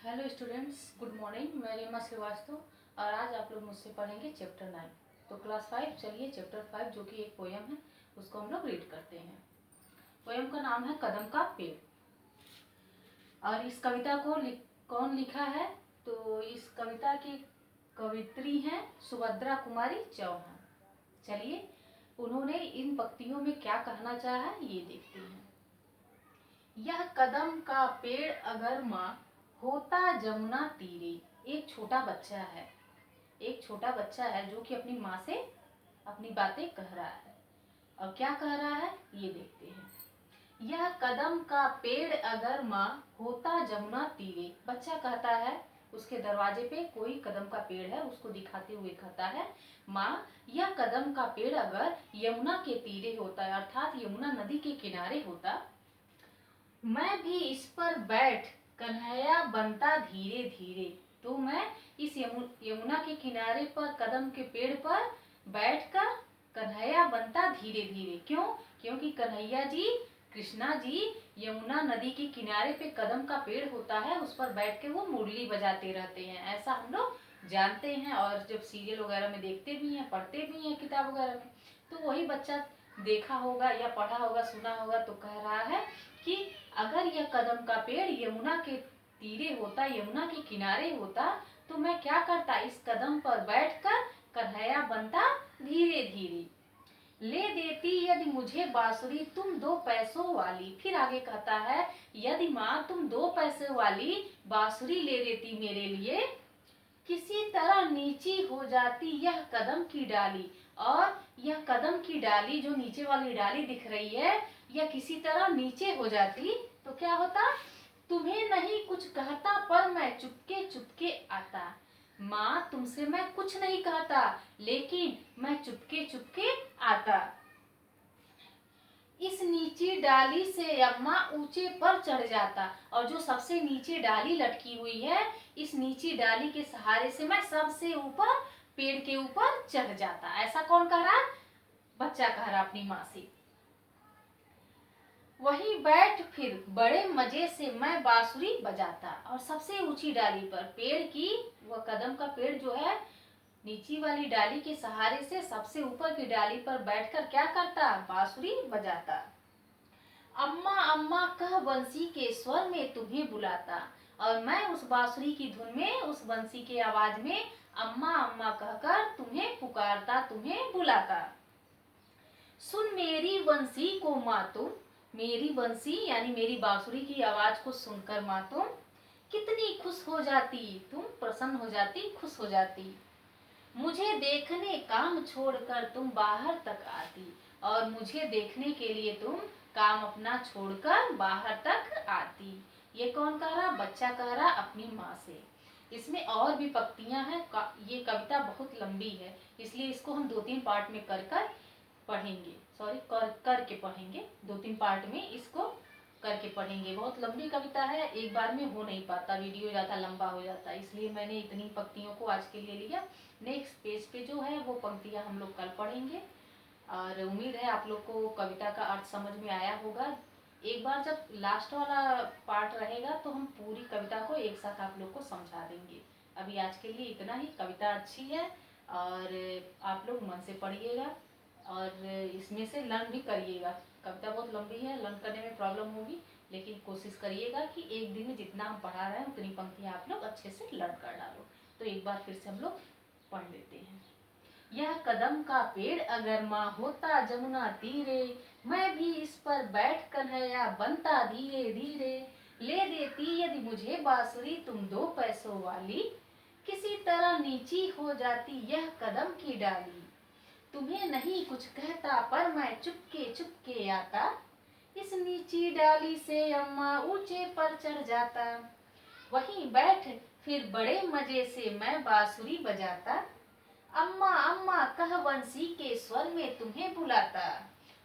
Hello students, good morning. मैं रीमा श्रीवास्तव और आज आप लोग मुझसे पढ़ेंगे चैप्टर 9। तो क्लास 5 चलिए चैप्टर 5 जो कि एक पोयम है उसको हम लोग रीड करते हैं। पोयम का नाम है कदम का पेड़। और इस कविता को कौन लिखा है? तो इस कविता की कवित्री हैं सुभद्रा कुमारी चौहान। चलिए उन्होंने इन पंक्तियों में क्या कहना चाहा है ये देखते हैं। यह कदम का पेड़ अगर माँ होता जमुना तीरे। एक छोटा बच्चा है जो कि अपनी माँ से अपनी बातें कह रहा है। और क्या कह रहा है ये देखते हैं। यह कदम का पेड़ अगर माँ होता जमुना तीरे। बच्चा कहता है, उसके दरवाजे पे कोई कदम का पेड़ है, उसको दिखाते हुए कहता है, माँ यह कदम का पेड़ अगर यमुना के तीरे होता है, अर्थात यमुना नदी के किनारे होता, मैं भी इस पर बैठ कन्हैया बनता धीरे धीरे। तो मैं इस यमुना के किनारे पर कदम के पेड़ पर बैठकर कन्हैया बनता धीरे धीरे। क्यों? क्योंकि कन्हैया जी, कृष्णा जी यमुना नदी के किनारे पे कदम का पेड़ होता है, उस पर बैठ के वो मुरली बजाते रहते हैं। ऐसा हम लोग जानते हैं और जब सीरियल वगैरह में देखते भी हैं, पढ़ते भी हैं किताब वगैरह में। तो वही बच्चा देखा होगा या पढ़ा होगा, सुना होगा, तो कह रहा है कि अगर यह कदम का पेड़ यमुना के तीरे होता, यमुना के किनारे होता, तो मैं क्या करता, इस कदम पर बैठकर कन्हैया बनता धीरे धीरे। ले देती यदि मुझे बांसुरी तुम 2 पैसों वाली। फिर आगे कहता है, यदि माँ तुम 2 पैसे वाली बांसुरी ले देती मेरे लिए, किसी तरह नीची हो जाती यह कदम की डाली। और यह कदम की डाली, जो नीचे वाली डाली दिख रही है, यह किसी तरह नीचे हो जाती तो क्या होता, तुम्हें नहीं कुछ कहता पर मैं चुपके चुपके आता। माँ तुमसे मैं कुछ नहीं कहता, लेकिन मैं चुपके चुपके आता। इस नीची डाली से अम्मा ऊंचे पर चढ़ जाता। और जो सबसे नीचे डाली लटकी हुई है, इस नीची डाली के सहारे से मैं सबसे ऊपर पेड़ के ऊपर चढ़ जाता। ऐसा कौन कह रहा? बच्चा कह रहा अपनी माँ से। वहीं बैठ फिर बड़े मजे से मैं बांसुरी बजाता। और सबसे ऊंची डाली पर, पेड़ की वह कदम का पेड़ जो है, नीची वाली डाली के सहारे से सबसे ऊपर की डाली पर बैठकर क्या करता, बांसुरी बजाता। अम्मा अम्मा कह बंसी के स्वर में तुम्हें बुलाता। और मैं उस बांसुरी की धुन में, उस बंसी के आवाज में अम्मा अम्मा कहकर तुम्हें पुकारता, तुम्हें बुलाता। सुन मेरी बंसी को माँ तुम, मेरी बंसी यानी मेरी बांसुरी की आवाज को सुनकर माँ तुम कितनी खुश हो जाती, तुम प्रसन्न हो जाती, खुश हो जाती। मुझे देखने काम छोड़कर तुम बाहर तक आती। और मुझे देखने के लिए तुम काम अपना छोड़कर बाहर तक आती। ये कौन कह रहा? बच्चा कह रहा अपनी माँ से। इसमें और भी पंक्तियां हैं। ये कविता बहुत लंबी है, इसलिए इसको हम 2-3 पार्ट में कर पढ़ेंगे। सॉरी, करके पढ़ेंगे। 2-3 पार्ट में इसको करके पढ़ेंगे। बहुत लंबी कविता है, एक बार में हो नहीं पाता, वीडियो ज़्यादा लंबा हो जाता है, इसलिए मैंने इतनी पंक्तियों को आज के लिए लिया। नेक्स्ट पेज पे जो है वो पंक्तियां हम लोग कल पढ़ेंगे। और उम्मीद है आप लोग को कविता का अर्थ समझ में आया होगा। एक बार जब लास्ट वाला पार्ट रहेगा तो हम पूरी कविता को एक साथ आप लोग को समझा देंगे। अभी आज के लिए इतना ही। कविता अच्छी है और आप लोग मन से पढ़िएगा और इसमें से लर्न भी करिएगा। कविता बहुत लंबी है, लर्न करने में प्रॉब्लम होगी, लेकिन कोशिश करिएगा कि एक दिन में जितना हम पढ़ा रहे हैं उतनी पंक्तियाँ आप लोग अच्छे से लर्न कर डालो। तो एक बार फिर से हम लोग पढ़ लेते हैं। यह कदम का पेड़ अगर माँ होता जमुना तीरे, मैं भी इस पर बैठ कन्हैया बनता धीरे धीरे। ले देती यदि मुझे बांसुरी तुम 2 पैसों वाली, किसी तरह नीची हो जाती यह कदम की डाली। तुम्हें नहीं कुछ कहता पर मैं चुपके चुपके आता। इस नीची डाली से अम्मा ऊंचे पर चढ़ जाता। वहीं बैठ फिर बड़े मजे से मैं बांसुरी बजाता। अम्मा अम्मा कह बंसी के स्वर में तुम्हें बुलाता।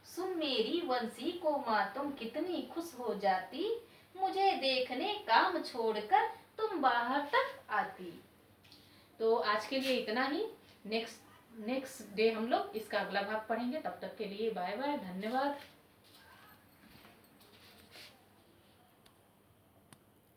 सुन मेरी बंसी को माँ तुम कितनी खुश हो जाती। मुझे देखने काम छोड़कर तुम बाहर तक आती। तो आज के लिए इतना ही। नेक्स्ट डे हम लोग इसका अगला भाग पढ़ेंगे। तब तक के लिए बाय बाय, धन्यवाद।